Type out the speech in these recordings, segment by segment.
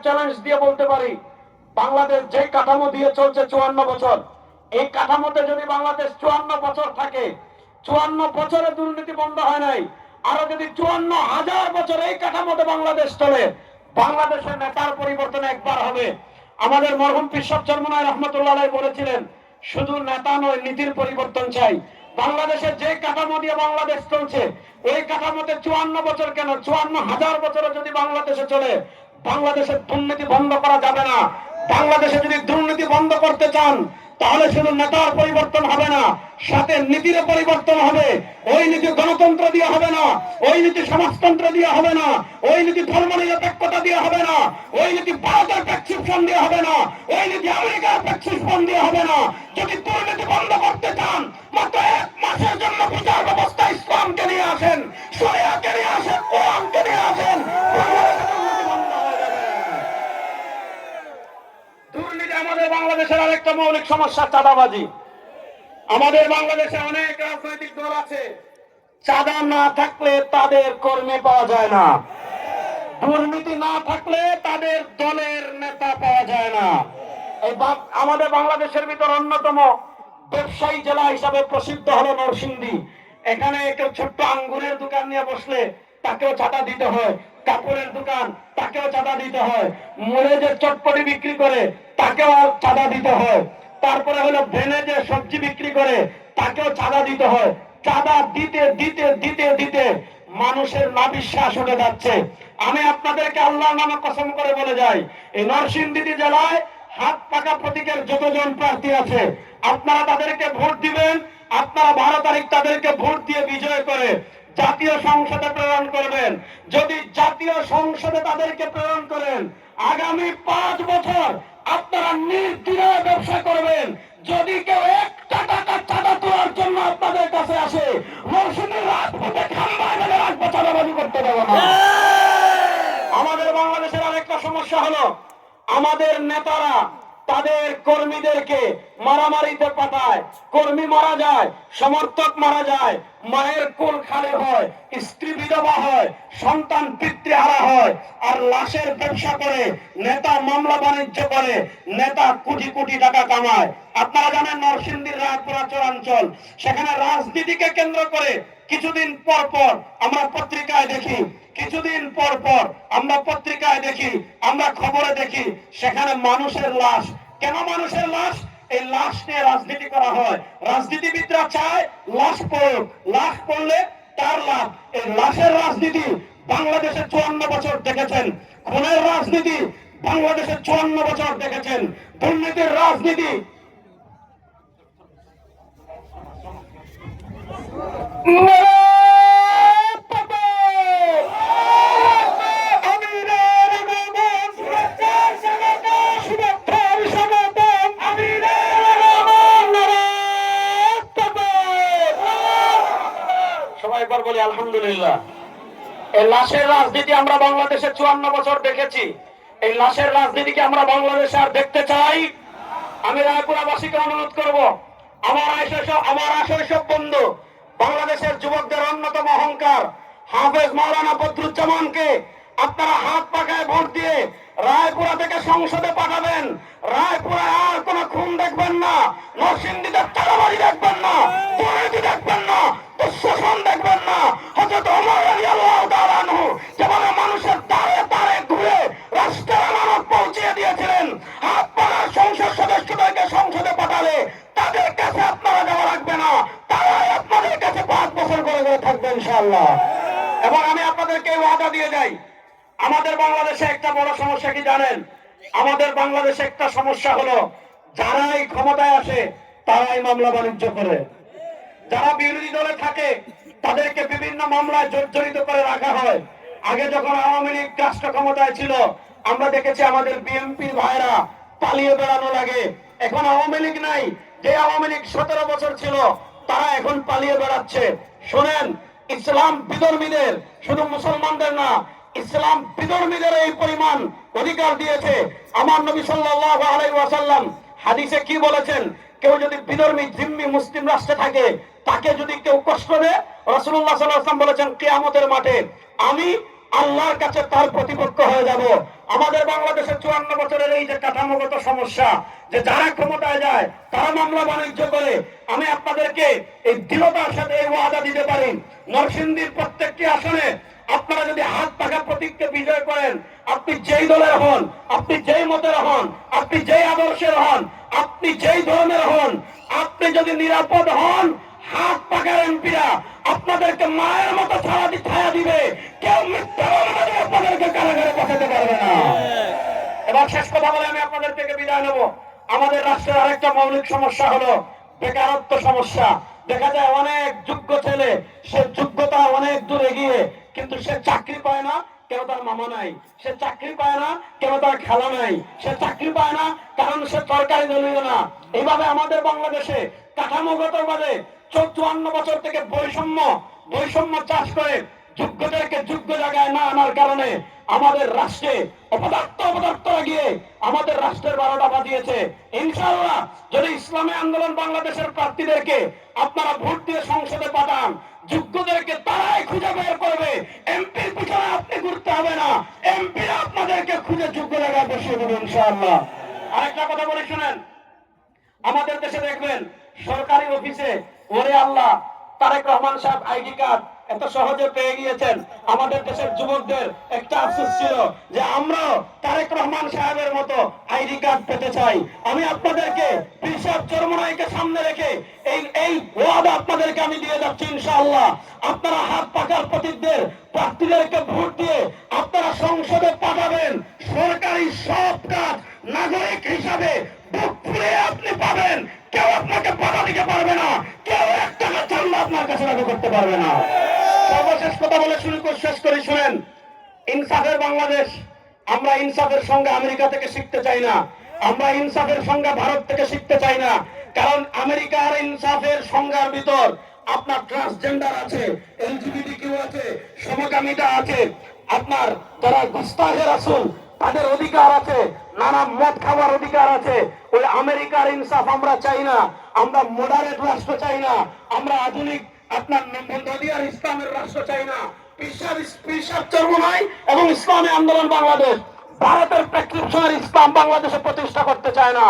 Challenge দিয়ে বলতে পারি, বাংলাদেশ যে কাঠামো দিয়ে চলছে 54 বছর, এই কাঠামোতে যদি বাংলাদেশ 54 বছর থাকে, 54 বছরে দুর্নীতি বন্ধ হয় নাই, আরো যদি 54,000 বছর এই কাঠামোতে বাংলাদেশ চলে, বাংলাদেশের নেতার পরিবর্তন একবার হবে। আমাদের মরহুম পিসব চরমনাই রহমতুল্লাহ আলাইহি বলেছিলেন, শুধু নেতা নয়, নীতির পরিবর্তন চাই। বাংলাদেশের যে কাঠামো দিয়ে বাংলাদেশ চলছে, ওই কাঠামোতে 54 বছর কেন, 54,000 বছরে যদি বাংলাদেশে চলে, বাংলাদেশের দুর্নীতি বন্ধ করা যাবে না। বাংলাদেশে যদি দুর্নীতি বন্ধ করতে চান, তাহলে শুধু নেতার পরিবর্তন হবে না, সাথে নীতির পরিবর্তন হবে। ওই নীতি গণতন্ত্র দিয়ে হবে না, ওই নীতি সমাজতন্ত্র দিয়ে হবে না, ওই নীতি ধর্মনিরপেক্ষতা দিয়ে হবে না, ওই নীতি ভারতের প্রেসক্রিপশন দিয়ে হবে না, ওই নীতি আমেরিকার প্রেসক্রিপশন দিয়ে হবে না। যদি দুর্নীতি বন্ধ করতে চান, মাত্র 1 মাসের জন্য বিচার ব্যবস্থা ইসলামকে নিয়ে আসেন, শরিয়াকে নিয়ে আসেন, কোরআনকে নিয়ে আসেন। দুর্নীতি আমাদের বাংলাদেশের আরেকটা মৌলিক সমস্যা, চাঁদাবাজি। আমাদের বাংলাদেশে অনেক রাজনৈতিক দল আছে, চাঁদা না থাকলে তাদের কর্মী পাওয়া যায় না, দুর্নীতি না থাকলে তাদের দলের নেতা পাওয়া যায় না। আমাদের বাংলাদেশের ভিতর অন্যতম ব্যবসায়ী জেলা হিসাবে প্রসিদ্ধ হলো নরসিংদী। এখানে কেউ ছোট্ট আঙ্গুরের দোকান নিয়ে বসলে তাকেও চাঁদা দিতে হয়, কাপড়ের দোকান তাকেও চাঁদা দিতে হয়, মোড়ে যে চটপটি বিক্রি করে তাকেও চাঁদা দিতে হয়, তারপরে হলো ভেনে যে সবজি বিক্রি করে তাকেও চাঁদা দিতে হয়। চাঁদা দিতে দিতে দিতে দিতে মানুষের নাবিশ্বাস উঠে যাচ্ছে। আমি আপনাদেরকে আল্লাহর নামে কসম করে বলে যাই, এই নরসিংদী জেলায় হাত পাকা প্রতীকের যতজন প্রার্থী আছে, আপনারা তাদেরকে ভোট দিবেন। আপনারা 12 তারিখ তাদেরকে ভোট দিয়ে বিজয় করে জাতীয় সংসদে প্রেরণ করবেন। যদি জাতীয় সংসদে তাদেরকে প্রেরণ করেন, আগামী 5 বছর আপনারা নির্দ্বিধায় ব্যবসা করবেন। যদি কেউ একটা টাকা চাঁদা তোলার জন্য আপনাদের কাছে আসে, মৌসুমী রাজপথে খাম্বায় গেলে রাজপথ চাঁদাবাজি করতে দেবো না। আমাদের বাংলাদেশের আরেকটা সমস্যা হলো, আমাদের নেতারা তাদের কর্মীদেরকে মারামারিতে পাঠায়, কর্মী মারা যায়, সমর্থক মারা যায়, মায়ের কোল খালি হয়, স্ত্রী বিধবা হয়, সন্তান পিতৃহারা হয়, আর লাশের ব্যবসা করে নেতা মামলা বাণিজ্য করে, নেতা কোটি কোটি টাকা কামায়। আপনারা জানেন নরসিংদীর রায়পুরা চরাঞ্চল, সেখানে রাজনীতিকে কেন্দ্র করে কিছুদিন পর পর আমরা পত্রিকায় দেখি, কিছুদিন পর পর আমরা পত্রিকায় দেখি, আমরা খবরে দেখি, সেখানে মানুষের লাশ। কেন মানুষের লাশ? এই লাশ নিয়ে রাজনীতি করা হয়। রাজনীতিবিদরা চায় লাশ পড়ুক, লাশ পড়লে তার লাভ। এই লাশের রাজনীতি বাংলাদেশে 54 বছর দেখেছেন, খুনের রাজনীতি বাংলাদেশে 54 বছর দেখেছেন, দুর্নীতির রাজনীতি সবাইবার বলি আলহামদুলিল্লাহ। এই লাশের রাজনীতি আমরা বাংলাদেশে 54 বছর দেখেছি। এই লাশের রাজনীতিকে আমরা বাংলাদেশে আর দেখতে চাই। আমি রায়পুরাবাসীকে অনুরোধ করব, আমার আশৈশব বন্ধু, বাংলাদেশের যুবকদের অন্যতম অহংকার হাফেজ মাওলানা বদরুজ্জামানকে আপনারা হাত পাকায় ভোট দিয়ে রায়পুরা থেকে সংসদে পাঠাবেন। রায়পুরায় আর কোন খুন দেখবেন না, নরসিংদীতে চাঁদাবাজি দেখবেন না, দুর্নীতি দেখবেন না, শোষণ দেখবেন না। হযরত ওমর রাদিয়াল্লাহু তাআলা আনহু যেভাবে মানুষের দ্বারে দ্বারে ঘুরে রাষ্ট্রের আমানত পৌঁছে দিয়েছিলেন, আপনারা সংসদ সদস্যদেরকে সংসদে পাঠালে তাদের কাছে আপনারা যাওয়া লাগবে না, তারাই আপনাদের কাছে 5 বছর করে থাকবে ইনশাআল্লাহ। এবং আমি আপনাদেরকে ওয়াদা দিয়ে যাই, আমাদের বাংলাদেশে একটা বড় সমস্যা কি জানেন? আমাদের বাংলাদেশে একটা সমস্যা হলো, যারাই ক্ষমতায় আসে তারাই মামলা বাণিজ্য করে। যারা বিরোধী দলে থাকে তাদেরকে বিভিন্ন মামলায় জর্জরিত করে রাখা হয়। আগে যখন আওয়ামী লীগ রাষ্ট্র ক্ষমতায় ছিল, আমরা দেখেছি আমাদের বিএনপির ভাইরা পালিয়ে বেড়ানো লাগে। এখন আওয়ামী লীগ নাই, যে আওয়ামী লীগ 17 বছর ছিল তারা এখন পালিয়ে বেড়াচ্ছে। শোনেন, ইসলাম বিধর্মীদের, শুধু মুসলমানদের না, ইসলাম বিধর্মীদের এই পরিমাণ অধিকার দিয়েছে। আমার নবী সাল্লাল্লাহু আলাইহি ওয়াসাল্লাম হাদিসে কি বলেছেন? কেউ যদি বিধর্মী জিম্মি মুসলিম রাষ্ট্রে থাকে, তাকে যদি কেউ কষ্ট দেয়, রাসূলুল্লাহ সাল্লাল্লাহু আলাইহি ওয়াসাল্লাম বলেছেন কিয়ামতের মাঠে আমি আল্লাহর কাছে তার প্রতিপক্ষ হয়ে যাব। আমাদের বাংলাদেশের 54 বছরের এই যে কাঠামোগত সমস্যা, যে যারা ক্ষমতায় যায় তারা মামলা বাণিজ্য করে, আমি আপনাদেরকে এই দৃঢ়তার সাথে এই ওয়াদা দিতে পারি, নরসিংদীর প্রত্যেকটি আসনে আপনারা যদি হাত পাখা প্রতীককে বিজয় করেন, আপনি যেই দলের হন, আপনি যেই মতের হন, আপনি যেই আদর্শের হন, আপনি যেই ধরনের হন, আপনি যদি নিরাপদ হন, হাত পাখার এমপিরা আপনাদেরকে মায়ের মতো ছায়া দিবে। কেউ মিথ্যা মামলা দিয়ে আপনাদেরকে কারাগারে পাঠাতে পারবে না। এবার শেষ কথা বলে আমি আপনাদের থেকে বিদায় নেব। আমাদের রাষ্ট্রের আরেকটা মৌলিক সমস্যা হলো বেকারত্ব সমস্যা। দেখা যায় অনেক যোগ্য ছেলে, সে যোগ্যতা অনেক দূর এগিয়ে, কিন্তু সে চাকরি পায় না, কেন তার মামা নাই। সে চাকরি পায় না, কেন তার খেলা নাই। সে চাকরি পায় না কারণ সে সরকারি দলীয় না। এইভাবে আমাদের বাংলাদেশে কাঠামোগত ভাবে 54 বছর থেকে বৈষম্য চাষ করে যোগ্যদেরকে যোগ্য জায়গায় না আনার কারণে আমাদের রাষ্ট্রে অপদার্থরা গিয়ে আমাদের রাষ্ট্রের 12টা বাজিয়েছে। ইনশাআল্লাহ যদি ইসলামী আন্দোলন বাংলাদেশের প্রার্থীদেরকে আপনারা ভোট দিয়ে সংসদে পাঠান, যোগ্যদেরকে তারাই খুঁজে বের করবে। এমপির পিছনে আপনি ঘুরতে হবে না, এমপিরা আপনাদেরকে খুঁজে যোগ্য জায়গায় বসিয়ে দেবে ইনশাআল্লাহ। আরেকটা কথা বলে শুনেন, আমাদের দেশে দেখবেন সরকারি অফিসে, ওরে আল্লাহ, তারেক রহমান সাহেব আইডি কার্ড এত সহজে পেয়ে গিয়েছেন। আমাদের দেশের যুবকদের একটা আফসোস ছিল যে আমরাও তারেক রহমান সাহেবের মতো আইডি কার্ড পেতে চাই। আমি আপনাদেরকে পিসাব চরমনাইকে সামনে রেখে এই ওয়াদা আপনাদেরকে আমি দিয়ে যাচ্ছি ইনশাআল্লাহ। আপনারা হাত পাকার প্রতীকদের প্রার্থীদেরকে ভোট দিয়ে আপনারা সংসদে পাঠাবেন। সরকারি সব কাজ নাগরিক হিসাবে বুক ফুলে আপনি পাবেন। কেউ আপনাকে বাধা দিতে পারবে না, কেউ এক টাকা চাইলে আপনার কাছে লাগু করতে পারবে না। সর্বশেষ কথা বলে শেষ করি, শুনেন, ইনসাফের বাংলাদেশ। আমরা ইনসাফের সঙ্গে আমেরিকা থেকে শিখতে চাই না, আমরা ইনসাফের সঙ্গে ভারত থেকে শিখতে চাই না। কারণ আমেরিকার ইনসাফের সংজ্ঞার ভিতর আপনার ট্রান্সজেন্ডার আছে, এলজিবিটিকিউ আছে, সমকামিতা আছে, আপনার যারা গুস্তাখে রাসূল তাদের অধিকার আছে, নানা মদ খাওয়ার অধিকার আছে। ওই আমেরিকার ইনসাফ আমরা চাই না। আমরা মডারেট রাষ্ট্র চাই না, আমরা আধুনিক আপনার নদিয়ার ইসলামের রাষ্ট্র চাই না। পিসাব চরমনাই এবং ইসলামী আন্দোলন বাংলাদেশ ভারতের প্রেসক্রিপশনের ইসলাম বাংলাদেশে প্রতিষ্ঠা করতে চায় না,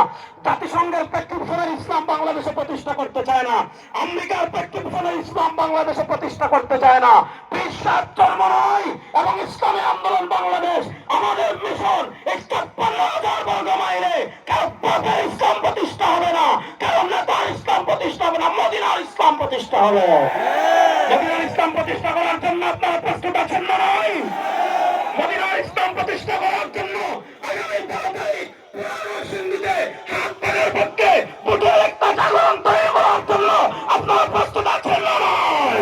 জাতিসংঘের প্রেসক্রিপশনের ইসলাম বাংলাদেশে প্রতিষ্ঠা করতে চায় না, আমেরিকার প্রেসক্রিপশনের ইসলাম বাংলাদেশে প্রতিষ্ঠা করতে চায় না। পিসাব চরমনাই এবং ইসলামী আন্দোলন বাংলাদেশ আমাদের মিশন। 15,000 বর্গ মাইলে কারো বাপের ইসলাম প্রতিষ্ঠা হবে না, কারো নেতার ইসলাম প্রতিষ্ঠা হবে না, মদিনার ইসলাম প্রতিষ্ঠা হবে। মদিনার ইসলাম প্রতিষ্ঠা করার জন্য আপনারা প্রস্তুত আছেন না? নয়, মদিনার ইসলাম প্রতিষ্ঠা করার জন্য আগামী 12 তারিখ নরসিংদীতে হাত পাখার পক্ষে ভোটের একটা জাগরণ তৈরি করার জন্য আপনারা প্রস্তুত আছেন না? নয়,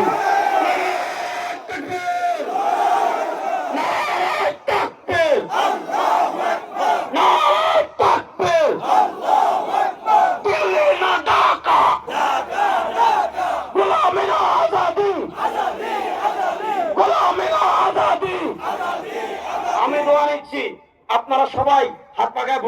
আমি দোয়া নিচ্ছি আপনারা সবাই হাত পাখায়